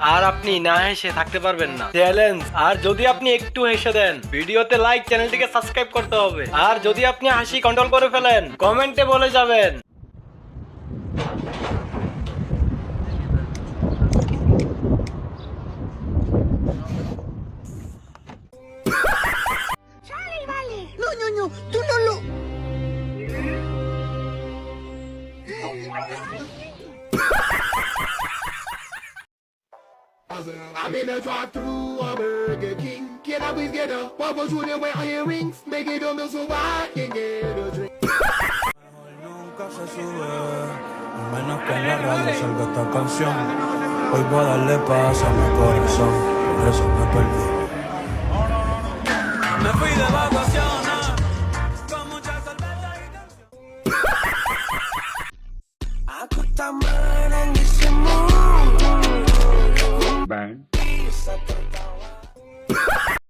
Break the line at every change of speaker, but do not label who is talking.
আর আপনি না হেসে থাকতে পারবেন না, চ্যালেঞ্জ। আর যদি আপনি একটু হেসে দেন, ভিডিওতে লাইক, চ্যানেলটিকে সাবস্ক্রাইব করতে হবে। আর যদি আপনি হাসি কন্ট্রোল করে ফেলেন, কমেন্টে বলে যাবেন।
No, no, no, tú no lo.
I'm in a drive-through, a Burger King. Can I please get a Papa Junior with earrings? Make it on the so I can get a drink.
Nunca se sube, a menos que en la radio salga esta canción. Hoy voy a darle paz a mi corazón, por eso me perdí. Me fui de vacaciones, con mucha cerveza y canción. Aku tak menangis semua. Bang. Bisa tertawa.